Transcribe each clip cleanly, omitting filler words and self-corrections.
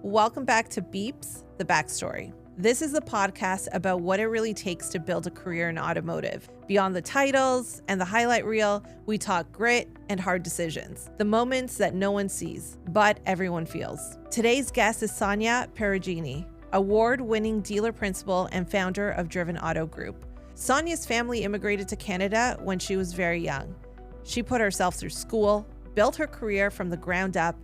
Welcome back to Beepzz, The Backstory. This is a podcast about what it really takes to build a career in automotive. Beyond the titles and the highlight reel, we talk grit and hard decisions, the moments that no one sees, but everyone feels. Today's guest is Sonia Perugini, award-winning dealer principal and founder of Driven Auto Group. Sonia's family immigrated to Canada when she was very young. She put herself through school, built her career from the ground up,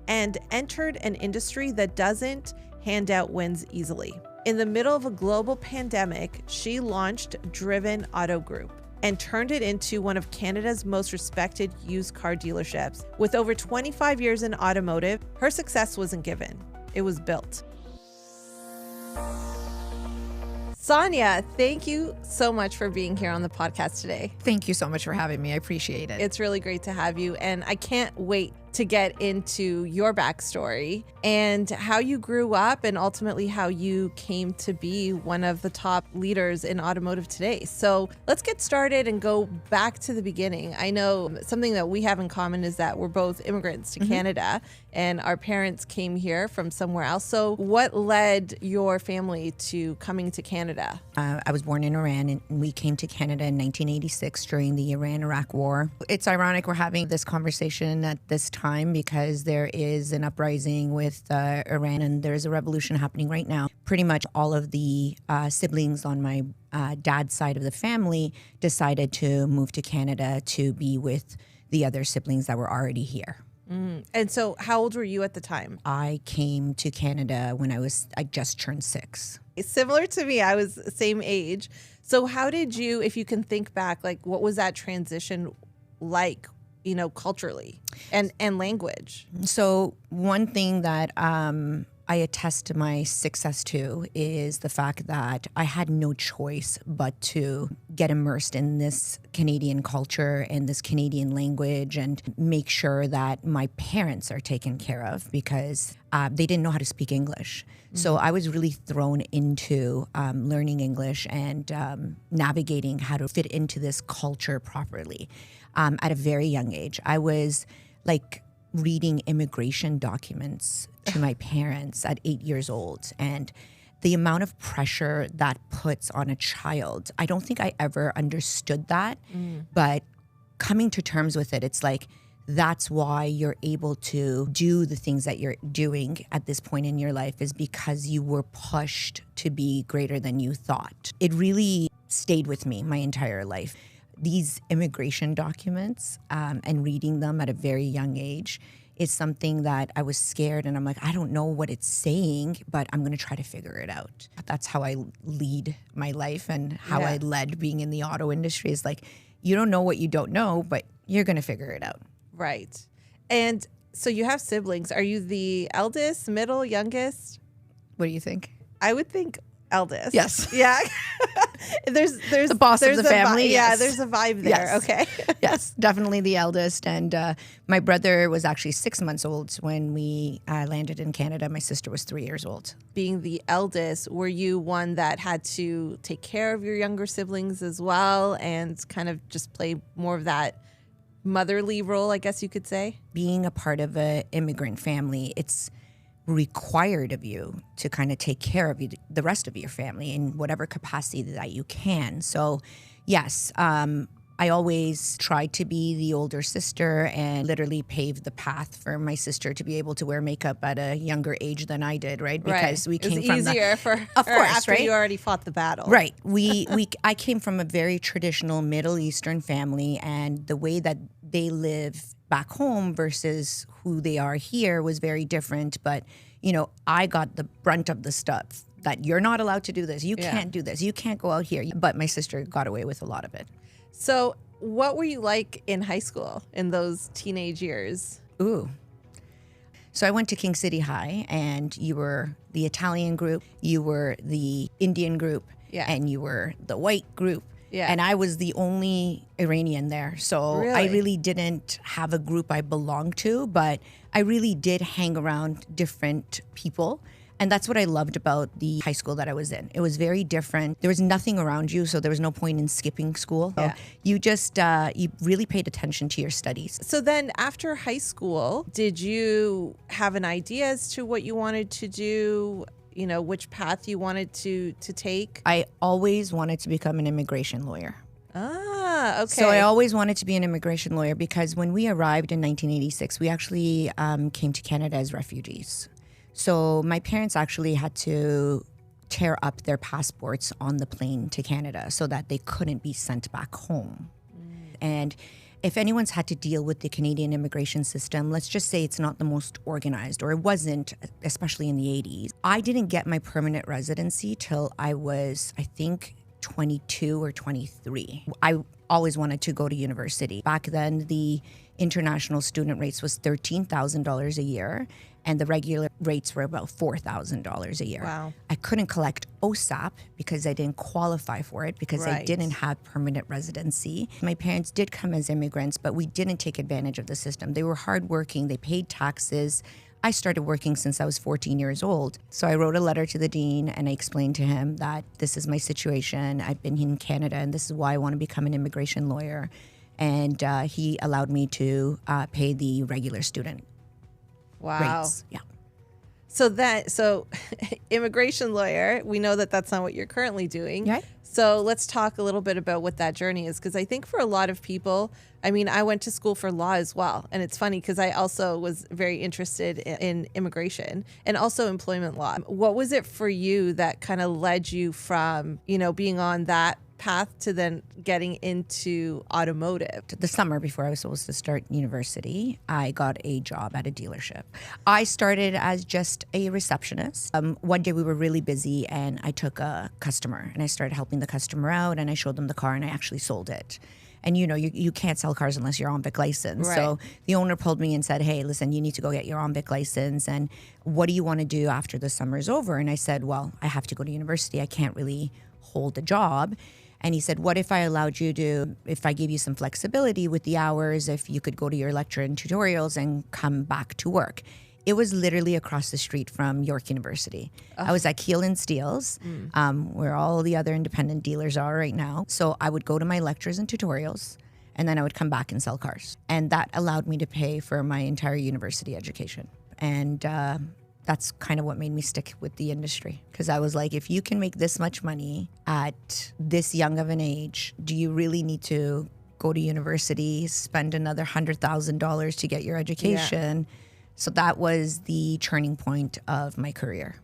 and entered an industry that doesn't hand out wins easily. In the middle of a global pandemic, she launched Driven Auto Group and turned it into one of Canada's most respected used car dealerships. With over 25 years in automotive, her success wasn't given, it was built. Sonia, thank you so much for being here on the podcast today. Thank you so much for having me. I appreciate it. It's really great to have you, and I can't wait to get into your backstory and how you grew up and ultimately how you came to be one of the top leaders in automotive today. So let's get started and go back to the beginning. I know something that we have in common is that we're both immigrants to Canada and our parents came here from somewhere else. So what led your family to coming to Canada? I was born in Iran and we came to Canada in 1986 during the Iran-Iraq War. It's ironic we're having this conversation at this time because there is an uprising with Iran and there's a revolution happening right now. Pretty much all of the siblings on my dad's side of the family decided to move to Canada to be with the other siblings that were already here. And so how old were you at the time? I came to Canada when I just turned 6. Similar to me, I was the same age. So how did you, if you can think back, like what was that transition like, you know, culturally and language? So one thing that I attest to my success to is the fact that I had no choice but to get immersed in this Canadian culture and this Canadian language and make sure that my parents are taken care of because they didn't know how to speak English. So I was really thrown into learning English and navigating how to fit into this culture properly at a very young age. I was like reading immigration documents to my parents at 8 years old. And the amount of pressure that puts on a child, I don't think I ever understood that. But coming to terms with it, it's like, that's why you're able to do the things that you're doing at this point in your life is because you were pushed to be greater than you thought. It really stayed with me my entire life. These immigration documents and reading them at a very young age is something that I was scared and I'm like, I don't know what it's saying, but I'm going to try to figure it out. That's how I lead my life and how I led being in the auto industry is like, you don't know what you don't know, but you're going to figure it out. Right. And so you have siblings. Are you the eldest, middle, youngest? What do you think? I would think eldest. Yes. Yeah. there's the boss of the family. Yeah, yes. there's a vibe there. Yes. Okay. Yes, definitely the eldest. And my brother was actually 6 months old when we landed in Canada. My sister was 3 years old. Being the eldest, were you one that had to take care of your younger siblings as well and kind of just play more of that motherly role, I guess you could say? Being a part of an immigrant family, it's required of you to kind of take care of the rest of your family in whatever capacity that you can. So yes, I always tried to be the older sister and literally paved the path for my sister to be able to wear makeup at a younger age than I did, right? Because we came from easier for her of course, after right? you already fought the battle. Right. I came from a very traditional Middle Eastern family, and the way that they live back home versus who they are here was very different. But, you know, I got the brunt of the stuff that you're not allowed to do this. You can't do this. You can't go out here. But my sister got away with a lot of it. So what were you like in high school in those teenage years? Ooh. So I went to King City High, and you were the Italian group, you were the Indian group, and you were the white group. Yeah. And I was the only Iranian there. So I really didn't have a group I belonged to, but I really did hang around different people. And that's what I loved about the high school that I was in. It was very different. There was nothing around you, so there was no point in skipping school. Yeah. So you just, you really paid attention to your studies. So then after high school, did you have an idea as to what you wanted to do? You know, which path you wanted to take? I always wanted to become an immigration lawyer. Ah, okay. So I always wanted to be an immigration lawyer because when we arrived in 1986, we actually came to Canada as refugees. So my parents actually had to tear up their passports on the plane to Canada so that they couldn't be sent back home. And if anyone's had to deal with the Canadian immigration system, let's just say it's not the most organized, or it wasn't, especially in the 80s. I didn't get my permanent residency till I was, I think, 22 or 23. I always wanted to go to university. Back then, the international student rates was $13,000 a year, and the regular rates were about $4,000 a year. Wow. I couldn't collect OSAP because I didn't qualify for it because I Right. didn't have permanent residency. My parents did come as immigrants, but we didn't take advantage of the system. They were hardworking. They paid taxes. I started working since I was 14 years old. So I wrote a letter to the dean and I explained to him that this is my situation. I've been in Canada and this is why I want to become an immigration lawyer. And he allowed me to pay the regular student Wow. rates. Yeah. So immigration lawyer, we know that that's not what you're currently doing. Right. So let's talk a little bit about what that journey is. Because I think for a lot of people, I mean, I went to school for law as well. And it's funny because I also was very interested in immigration and also employment law. What was it for you that kind of led you from, you know, being on that path to then getting into automotive? The summer before I was supposed to start university, I got a job at a dealership. I started as just a receptionist. One day we were really busy and I took a customer and I started helping the customer out and I showed them the car and I actually sold it. And you know, you can't sell cars unless you're on-vic license. Right. So the owner pulled me and said, hey, listen, you need to go get your on-vic license. And what do you want to do after the summer is over? And I said, well, I have to go to university. I can't really hold a job. And he said, what if I allowed you to, if I gave you some flexibility with the hours, if you could go to your lecture and tutorials and come back to work? It was literally across the street from York University. I was at Keel and Steels, where all the other independent dealers are right now. So I would go to my lectures and tutorials, and then I would come back and sell cars. And that allowed me to pay for my entire university education. And that's kind of what made me stick with the industry. Because I was like, if you can make this much money at this young of an age, do you really need to go to university, spend another $100,000 to get your education? Yeah. So that was the turning point of my career.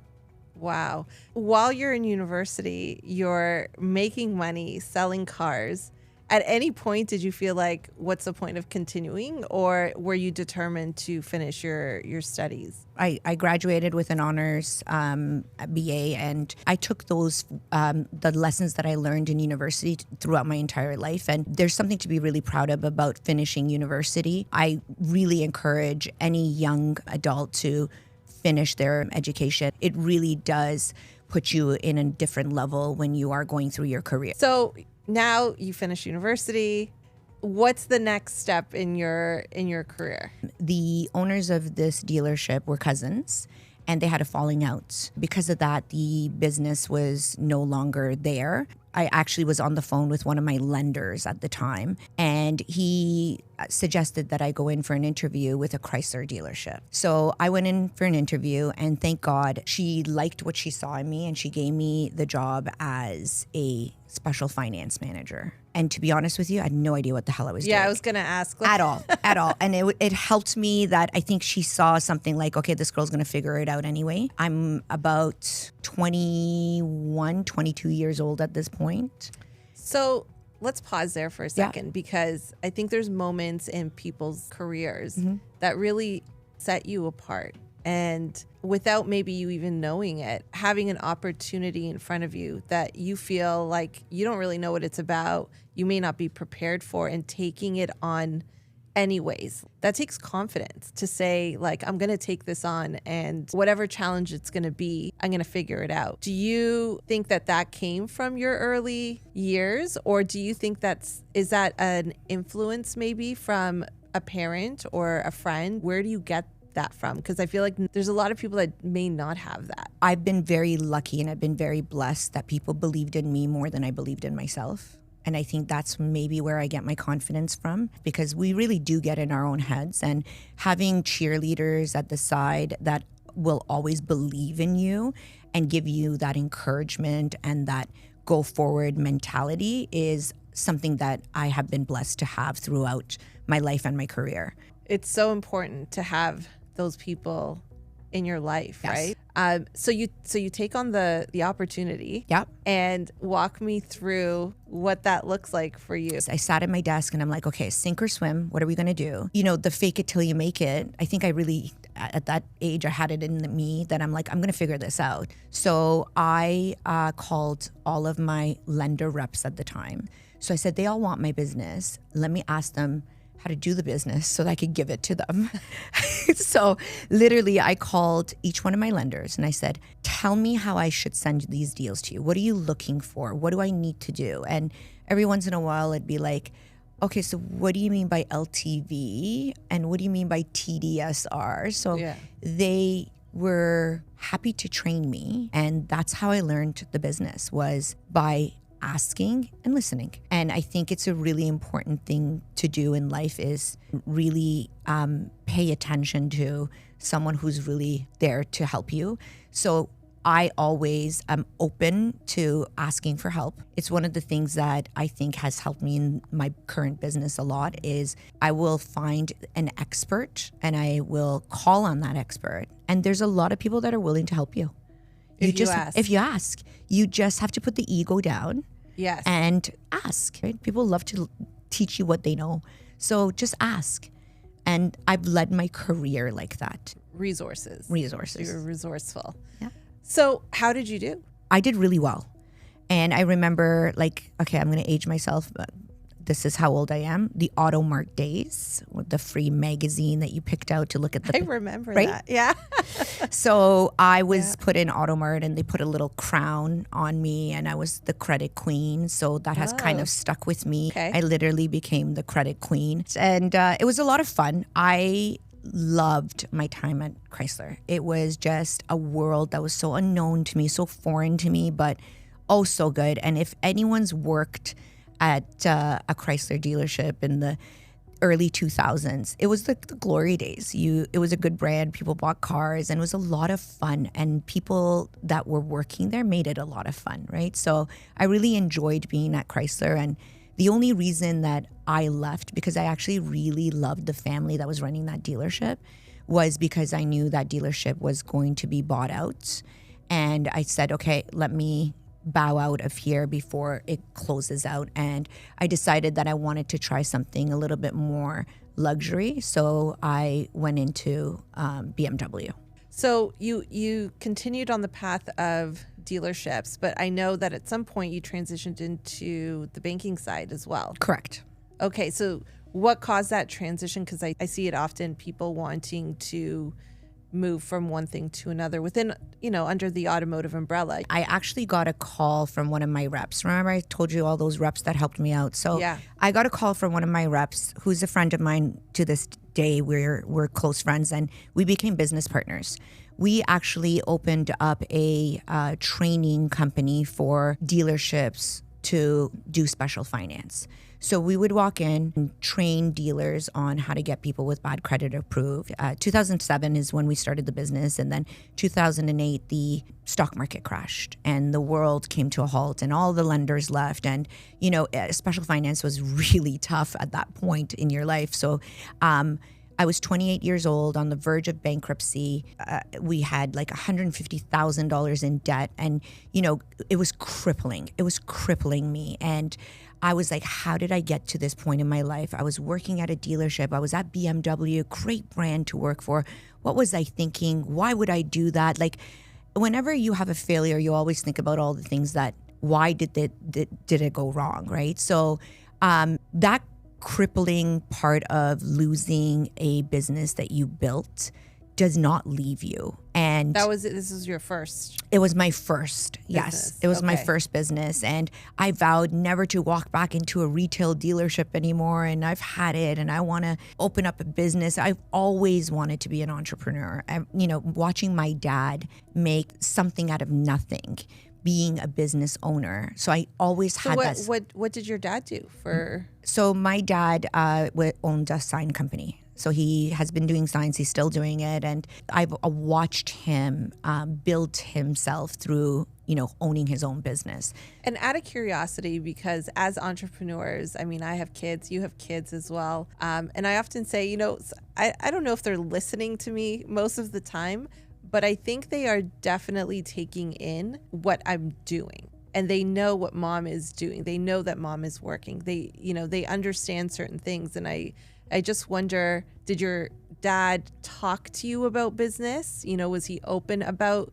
Wow. While you're in university, you're making money selling cars. At any point, did you feel like, what's the point of continuing? Or were you determined to finish your studies? I graduated with an honors BA, and I took those, the lessons that I learned in university throughout my entire life. And there's something to be really proud of about finishing university. I really encourage any young adult to finish their education. It really does put you in a different level when you are going through your career. So now you finish university. What's the next step in your career? The owners of this dealership were cousins, and they had a falling out. Because of that, the business was no longer there. I actually was on the phone with one of my lenders at the time, and he suggested that I go in for an interview with a Chrysler dealership. So I went in for an interview, and thank God she liked what she saw in me, and she gave me the job as a special finance manager. And to be honest with you, I had no idea what the hell I was doing. Yeah, I was going to ask. At all. And it helped me that I think she saw something like, okay, this girl's going to figure it out anyway. I'm about 21, 22 years old at this point. So let's pause there for a second, because I think there's moments in people's careers that really set you apart. And without maybe you even knowing it, having an opportunity in front of you that you feel like you don't really know what it's about, you may not be prepared for, and taking it on anyways. That takes confidence to say, like, I'm going to take this on, and whatever challenge it's going to be, I'm going to figure it out. Do you think that that came from your early years, or do you think is that an influence maybe from a parent or a friend? Where do you get that from? Because I feel like there's a lot of people that may not have that. I've been very lucky and I've been very blessed that people believed in me more than I believed in myself. And I think that's maybe where I get my confidence from, because we really do get in our own heads, and having cheerleaders at the side that will always believe in you and give you that encouragement and that go forward mentality is something that I have been blessed to have throughout my life and my career. It's so important to have those people in your life, Yes. right? So you take on the opportunity. Yep. And walk me through what that looks like for you. I sat at my desk and I'm like, okay, sink or swim. What are we going to do? You know, the fake it till you make it. I think I really, at that age, I had it in me that I'm like, I'm going to figure this out. So I called all of my lender reps at the time. So I said, they all want my business. Let me ask them how to do the business so that I could give it to them. So literally I called each one of my lenders and I said, tell me how I should send these deals to you. What are you looking for? What do I need to do? And every once in a while it'd be like, okay, so what do you mean by LTV? And what do you mean by TDSR? So they were happy to train me. And that's how I learned the business, was by asking and listening. And I think it's a really important thing to do in life, is really pay attention to someone who's really there to help you. So I always am open to asking for help. It's one of the things that I think has helped me in my current business a lot, is I will find an expert and I will call on that expert. And there's a lot of people that are willing to help you. If you ask, you just have to put the ego down. Yes. And ask. Right? People love to teach you what they know. So just ask. And I've led my career like that. Resources. You're resourceful. Yeah. So how did you do? I did really well. And I remember, like, okay, I'm going to age myself, but this is how old I am. The Automark days, with the free magazine that you picked out to look at the... I remember that. Yeah. So I was put in Automark and they put a little crown on me and I was the credit queen. So that has kind of stuck with me. Okay. I literally became the credit queen. And it was a lot of fun. I loved my time at Chrysler. It was just a world that was so unknown to me, so foreign to me, but oh, so good. And if anyone's worked at a Chrysler dealership in the early 2000s, it was the glory days. It was a good brand. People bought cars and it was a lot of fun. And people that were working there made it a lot of fun, right? So I really enjoyed being at Chrysler. And the only reason that I left, because I actually really loved the family that was running that dealership, was because I knew that dealership was going to be bought out. And I said, okay, let me bow out of here before it closes out. And I decided that I wanted to try something a little bit more luxury. So I went into BMW. So you continued on the path of dealerships, but I know that at some point you transitioned into the banking side as well. Correct. Okay, so what caused that transition? Because I see it often, people wanting to move from one thing to another within, under the automotive umbrella. I actually got a call from one of my reps. Remember I told you all those reps that helped me out? So I got a call from one of my reps who's a friend of mine to this day. We're close friends and we became business partners. We actually opened up a training company for dealerships to do special finance. So we would walk in and train dealers on how to get people with bad credit approved. 2007 is when we started the business. And then 2008, the stock market crashed and the world came to a halt and all the lenders left. And, special finance was really tough at that point in your life. So I was 28 years old, on the verge of bankruptcy. We had like $150,000 in debt. And, it was crippling. It was crippling me. And I was like, how did I get to this point in my life? I was working at a dealership. I was at BMW, great brand to work for. What was I thinking? Why would I do that? Like, whenever you have a failure, you always think about all the things that, why did it go wrong, right? So that crippling part of losing a business that you built does not leave you. And And this was your first. It was my first. Business. Yes. It was my first business. And I vowed never to walk back into a retail dealership anymore. And I've had it and I want to open up a business. I've always wanted to be an entrepreneur. Watching my dad make something out of nothing, being a business owner. So I always had that. What did your dad do for? So my dad owned a sign company. So he has been doing signs. He's still doing it. And I've watched him build himself through, owning his own business. And out of curiosity, because as entrepreneurs, I mean, I have kids, you have kids as well. And I often say, I don't know if they're listening to me most of the time, but I think they are definitely taking in what I'm doing. And they know what mom is doing. They know that mom is working. They understand certain things. And I just wonder, did your dad talk to you about business? Was he open about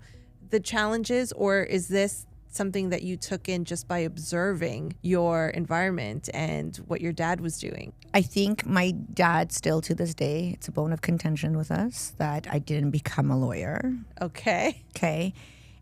the challenges, or is this something that you took in just by observing your environment and what your dad was doing? I think my dad still to this day, it's a bone of contention with us that I didn't become a lawyer. Okay.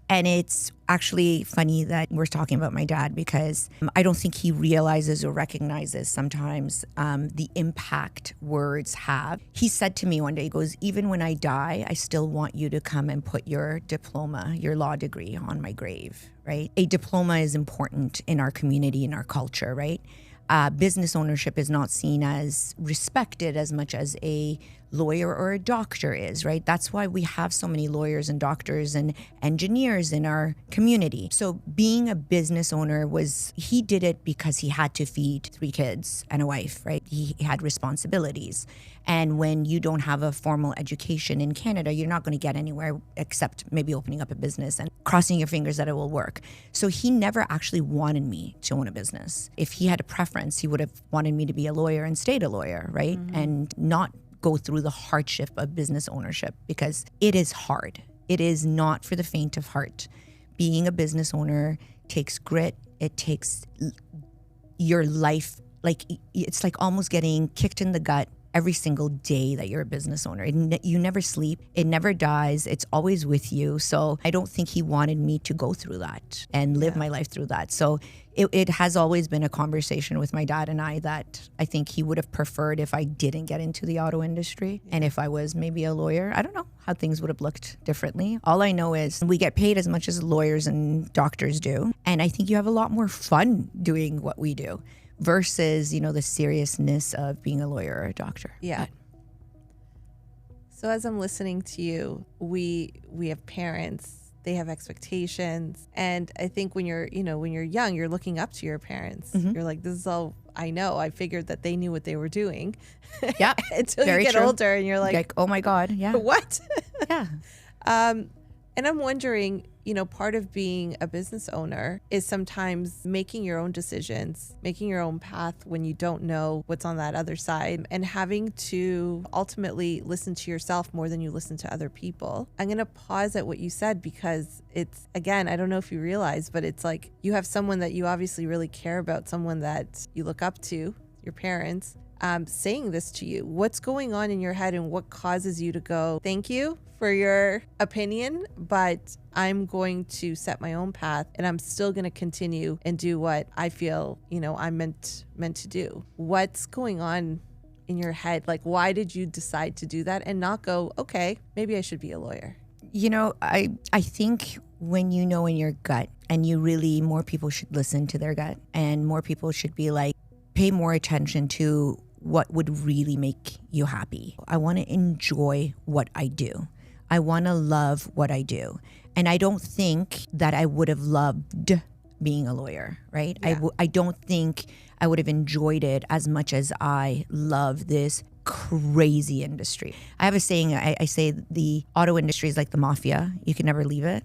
And it's actually funny that we're talking about my dad because I don't think he realizes or recognizes sometimes the impact words have. He said to me one day, he goes, even when I die, I still want you to come and put your diploma, your law degree on my grave, right? A diploma is important in our community, in our culture, right? Business ownership is not seen as respected as much as a lawyer or a doctor is, right? That's why we have so many lawyers and doctors and engineers in our community. So being a business owner he did it because he had to feed 3 kids and a wife, right? He had responsibilities. And when you don't have a formal education in Canada, you're not going to get anywhere except maybe opening up a business and crossing your fingers that it will work. So he never actually wanted me to own a business. If he had a preference, he would have wanted me to be a lawyer and stayed a lawyer, right? Mm-hmm. And not go through the hardship of business ownership because it is hard. It is not for the faint of heart. Being a business owner takes grit. It takes your life, it's like almost getting kicked in the gut every single day that you're a business owner. You never sleep. It never dies. It's always with you. So I don't think he wanted me to go through that and live my life through that. So it has always been a conversation with my dad and I that I think he would have preferred if I didn't get into the auto industry. And if I was maybe a lawyer, I don't know how things would have looked differently. All I know is we get paid as much as lawyers and doctors do. And I think you have a lot more fun doing what we do versus, the seriousness of being a lawyer or a doctor. Yeah. So as I'm listening to you, we have parents, they have expectations. And I think when you're young, you're looking up to your parents. Mm-hmm. You're like, this is all I know. I figured that they knew what they were doing. Yeah. Until Very you get true. older and you're like, oh my God. Yeah. What? Yeah. And I'm wondering, part of being a business owner is sometimes making your own decisions, making your own path when you don't know what's on that other side, and having to ultimately listen to yourself more than you listen to other people. I'm going to pause at what you said because it's, again, I don't know if you realize, but it's like you have someone that you obviously really care about, someone that you look up to, your parents, saying this to you. What's going on in your head and what causes you to go, thank you for your opinion, but I'm going to set my own path and I'm still going to continue and do what I feel, I'm meant to do. What's going on in your head? Like, why did you decide to do that and not go, okay, maybe I should be a lawyer? I think when you know in your gut and more people should listen to their gut and more people should be like, pay more attention to what would really make you happy. I want to enjoy what I do. I want to love what I do. And I don't think that I would have loved being a lawyer, right? Yeah. I don't think I would have enjoyed it as much as I love this crazy industry. I have a saying, I say the auto industry is like the mafia. You can never leave it.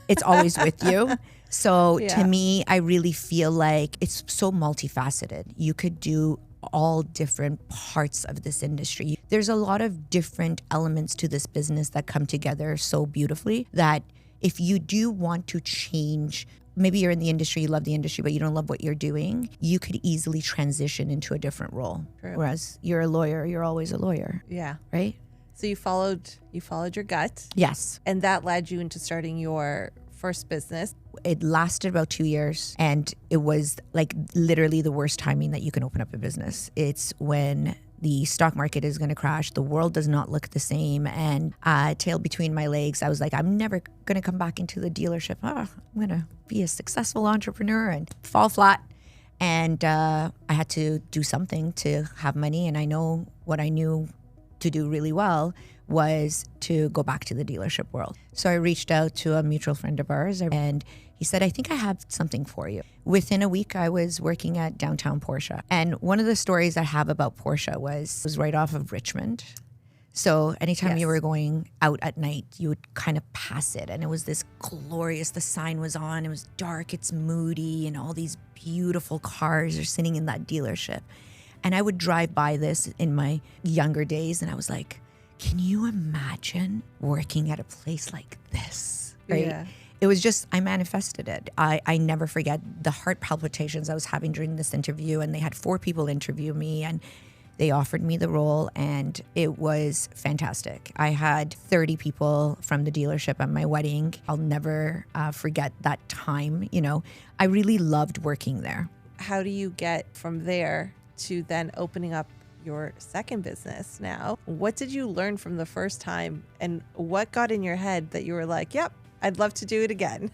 It's always with you. So to me, I really feel like it's so multifaceted. You could do all different parts of this industry. There's a lot of different elements to this business that come together so beautifully that if you do want to change, maybe you're in the industry, you love the industry, but you don't love what you're doing, you could easily transition into a different role. True. Whereas you're a lawyer, you're always a lawyer. Yeah. Right? So you followed your gut, Yes. and that led you into starting your first business. It lasted about 2 years, and it was like literally the worst timing that you can open up a business. It's when the stock market is going to crash. The world does not look the same. And tail between my legs, I was like, I'm never going to come back into the dealership. I'm going to be a successful entrepreneur and fall flat. And I had to do something to have money. And I know what I knew to do really well was to go back to the dealership world. So I reached out to a mutual friend of ours, and he said, I think I have something for you. Within a week, I was working at downtown Porsche. And one of the stories I have about Porsche was right off of Richmond. So anytime you were going out at night, you would kind of pass it. And it was this glorious, the sign was on, it was dark, it's moody, and all these beautiful cars are sitting in that dealership. And I would drive by this in my younger days, and I was like, can you imagine working at a place like this? Right? Yeah. It was just, I manifested it. I never forget the heart palpitations I was having during this interview, and they had 4 people interview me, and they offered me the role, and it was fantastic. I had 30 people from the dealership at my wedding. I'll never forget that time. You know, I really loved working there. How do you get from there to then opening up your second business now? What did you learn from the first time, and what got in your head that you were like, yep, I'd love to do it again?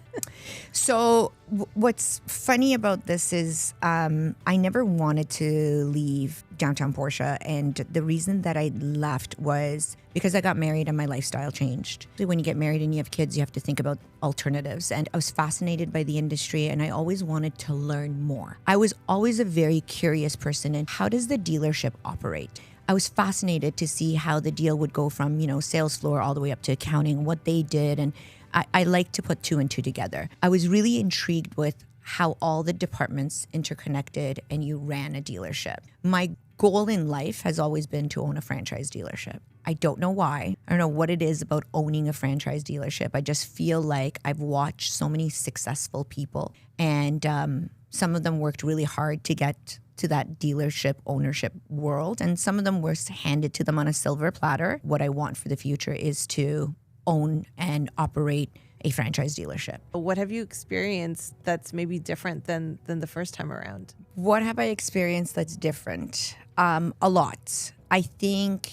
So what's funny about this is I never wanted to leave downtown Porsche. And the reason that I left was because I got married and my lifestyle changed. When you get married and you have kids, you have to think about alternatives. And I was fascinated by the industry, and I always wanted to learn more. I was always a very curious person. And how does the dealership operate? I was fascinated to see how the deal would go from, sales floor all the way up to accounting, what they did. And I like to put 2 and 2 together. I was really intrigued with how all the departments interconnected and you ran a dealership. My goal in life has always been to own a franchise dealership. I don't know why. I don't know what it is about owning a franchise dealership. I just feel like I've watched so many successful people, and some of them worked really hard to get to that dealership ownership world, and some of them were handed to them on a silver platter. What I want for the future is to own and operate a franchise dealership. What have you experienced that's maybe different than the first time around? What have I experienced that's different? A lot. I think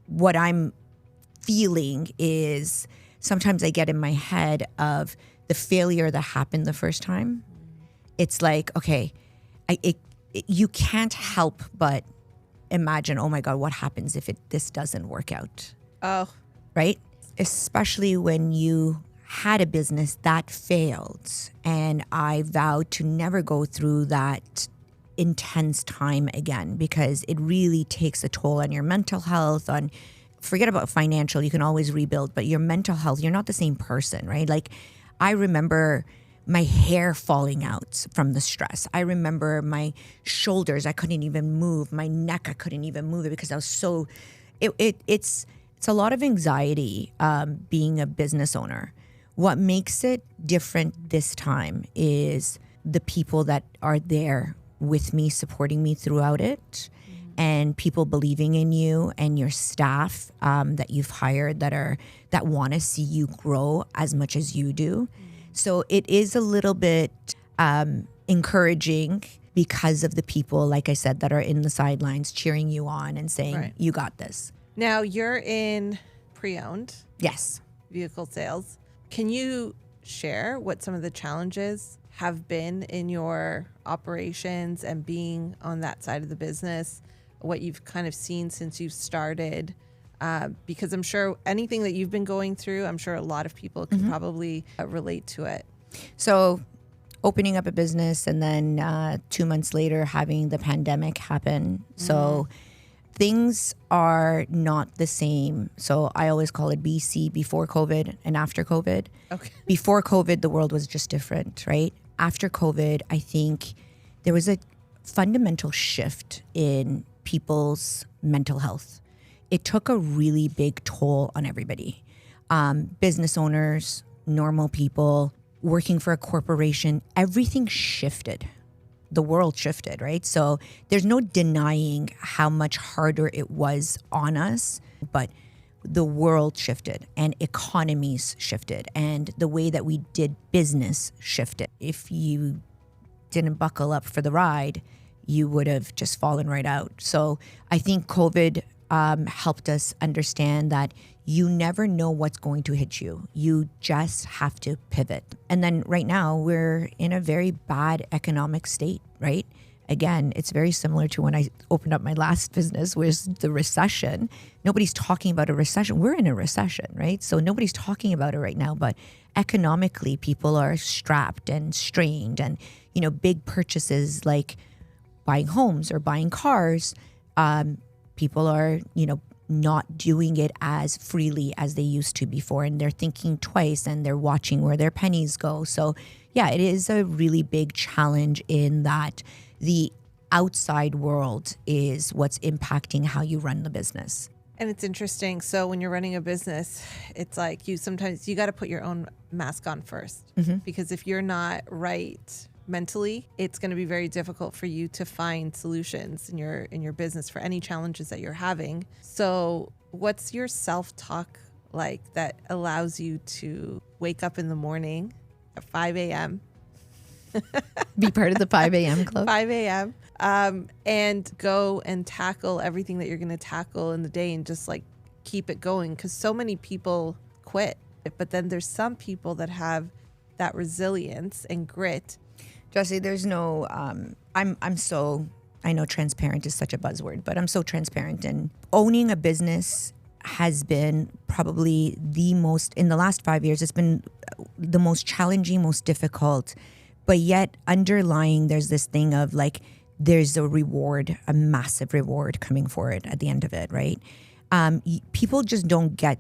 what I'm feeling is sometimes I get in my head of the failure that happened the first time. It's like, okay, you can't help but imagine, oh my God, what happens if this doesn't work out? Oh. Right? Especially when you had a business that failed, and I vowed to never go through that intense time again, because it really takes a toll on your mental health, forget about financial, you can always rebuild, but your mental health, you're not the same person, right? Like, I remember my hair falling out from the stress. I remember my shoulders, I couldn't even move. My neck, I couldn't even move it because I was so, it's a lot of anxiety being a business owner. What makes it different this time is the people that are there with me, supporting me throughout it, and people believing in you, and your staff that you've hired that want to see you grow as much as you do. So it is a little bit encouraging because of the people, like I said, that are in the sidelines cheering you on and saying, right, you got this. Now you're in pre-owned. Yes. Vehicle sales. Can you share what some of the challenges have been in your operations and being on that side of the business, what you've kind of seen since you've started? Because I'm sure anything that you've been going through, I'm sure a lot of people can probably relate to it. So opening up a business, and then 2 months later having the pandemic happen. So things are not the same. So I always call it BC, before COVID and after COVID. Okay. Before COVID, the world was just different, right? After COVID, I think there was a fundamental shift in people's mental health. It took a really big toll on everybody. Business owners, normal people, working for a corporation, everything shifted. The world shifted, right? So there's no denying how much harder it was on us, but the world shifted and economies shifted and the way that we did business shifted. If you didn't buckle up for the ride, you would have just fallen right out. So I think COVID helped us understand that you never know what's going to hit you. You just have to pivot. And then right now we're in a very bad economic state, right? Again, it's very similar to when I opened up my last business, was the recession. Nobody's talking about a recession. We're in a recession, right? So nobody's talking about it right now, but economically people are strapped and strained, and, big purchases like buying homes or buying cars, people are, not doing it as freely as they used to before, and they're thinking twice and they're watching where their pennies go. So yeah, it is a really big challenge in that the outside world is what's impacting how you run the business. And it's interesting. So when you're running a business, it's like sometimes you got to put your own mask on first, because if you're not right mentally, it's going to be very difficult for you to find solutions in your business for any challenges that you're having. So what's your self-talk like that allows you to wake up in the morning at 5 a.m. Be part of the 5 a.m. club. 5 a.m. And go and tackle everything that you're going to tackle in the day and just like keep it going? Because so many people quit, but then there's some people that have that resilience and grit. Jesse, there's no, I know transparent is such a buzzword, but I'm so transparent, and owning a business has been probably in the last 5 years, it's been the most challenging, most difficult, but yet underlying there's this thing of like, there's a reward, a massive reward coming for it at the end of it, right? People just don't get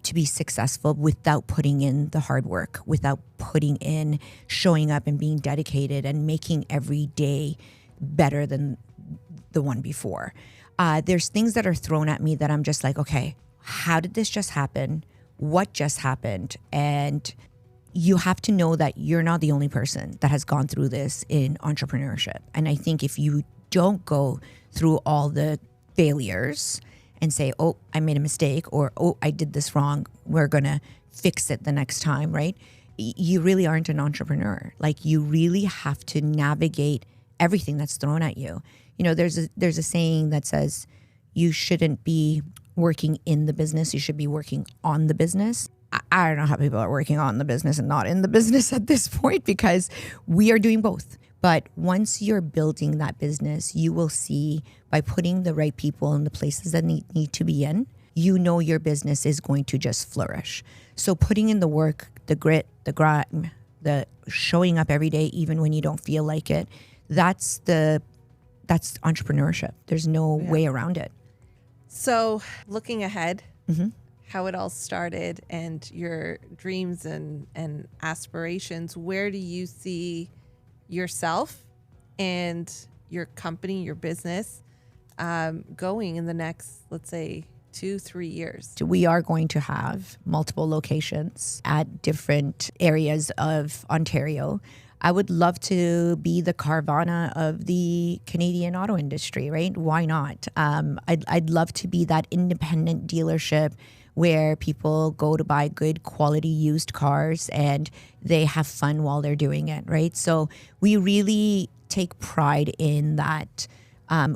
to be successful without putting in the hard work, without putting in showing up and being dedicated and making every day better than the one before. There's things that are thrown at me that I'm just like, okay, how did this just happen? What just happened? And you have to know that you're not the only person that has gone through this in entrepreneurship. And I think if you don't go through all the failures and say, oh, I made a mistake, or, oh, I did this wrong, we're going to fix it the next time, right? You really aren't an entrepreneur. Like, you really have to navigate everything that's thrown at you. There's a saying that says you shouldn't be working in the business, you should be working on the business. I don't know how people are working on the business and not in the business at this point, because we are doing both. But once you're building that business, you will see by putting the right people in the places that need to be in, your business is going to just flourish. So putting in the work, the grit, the grind, the showing up every day, even when you don't feel like it, that's entrepreneurship. There's no way around it. So looking ahead, how it all started and your dreams and aspirations, where do you see yourself and your company, your business, going in the next, let's say, 2-3 years? We are going to have multiple locations at different areas of Ontario. I would love to be the Carvana of the Canadian auto industry, right? Why not? I'd love to be that independent dealership where people go to buy good quality used cars and they have fun while they're doing it, right? So we really take pride in that.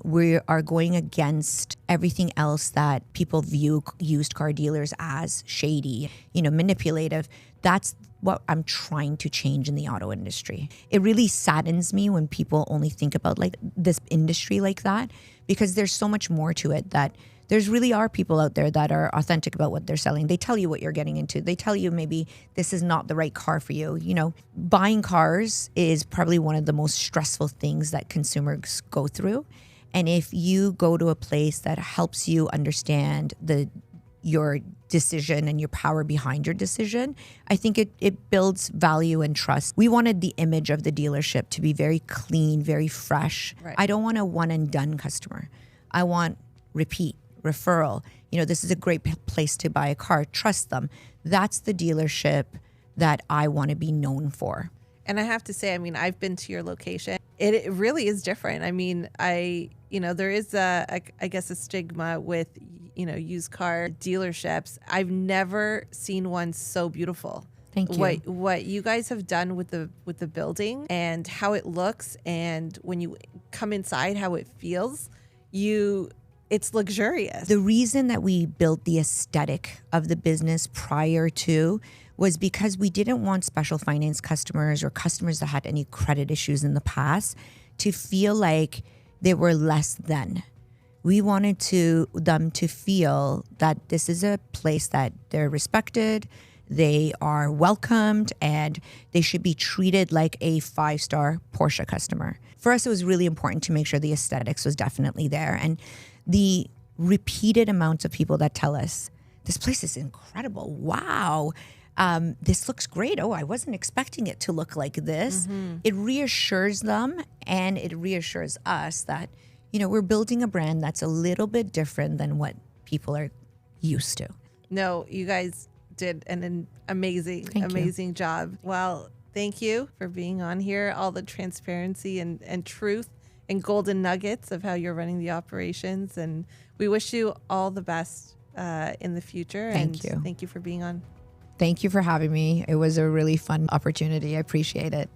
We are going against everything else that people view used car dealers as shady, manipulative. That's what I'm trying to change in the auto industry. It really saddens me when people only think about like this industry like that, because there's so much more to it, that there's really are people out there that are authentic about what they're selling. They tell you what you're getting into. They tell you maybe this is not the right car for you. Buying cars is probably one of the most stressful things that consumers go through. And if you go to a place that helps you understand your decision and your power behind your decision, I think it builds value and trust. We wanted the image of the dealership to be very clean, very fresh. Right. I don't want a one and done customer. I want repeat, referral. This is a great place to buy a car. Trust them. That's the dealership that I want to be known for. And I have to say, I've been to your location. It really is different. There is I guess a stigma with used car dealerships. I've never seen one so beautiful. Thank you. What you guys have done with the building and how it looks, and when you come inside, how it feels, it's luxurious. The reason that we built the aesthetic of the business prior to was because we didn't want special finance customers or customers that had any credit issues in the past to feel like they were less than. We wanted them to feel that this is a place that they're respected, they are welcomed, and they should be treated like a 5-star Porsche customer. For us, it was really important to make sure the aesthetics was definitely there. And the repeated amounts of people that tell us, this place is incredible. Wow. This looks great. Oh, I wasn't expecting it to look like this. Mm-hmm. It reassures them, and it reassures us that, we're building a brand that's a little bit different than what people are used to. No, you guys did an amazing job. Well, thank you for being on here, all the transparency and truth and golden nuggets of how you're running the operations. And we wish you all the best in the future. Thank you. Thank you for being on. Thank you for having me. It was a really fun opportunity. I appreciate it.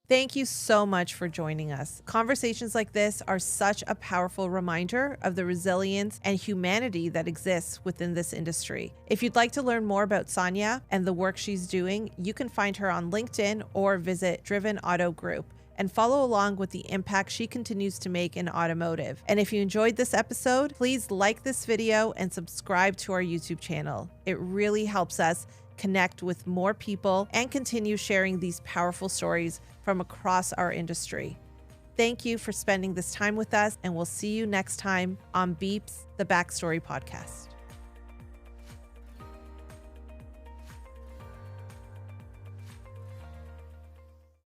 Thank you so much for joining us. Conversations like this are such a powerful reminder of the resilience and humanity that exists within this industry. If you'd like to learn more about Sonia and the work she's doing, you can find her on LinkedIn or visit Driven Auto Group and follow along with the impact she continues to make in automotive. And if you enjoyed this episode, please like this video and subscribe to our YouTube channel. It really helps us connect with more people and continue sharing these powerful stories from across our industry. Thank you for spending this time with us, and we'll see you next time on Beepzz, the Backstory Podcast.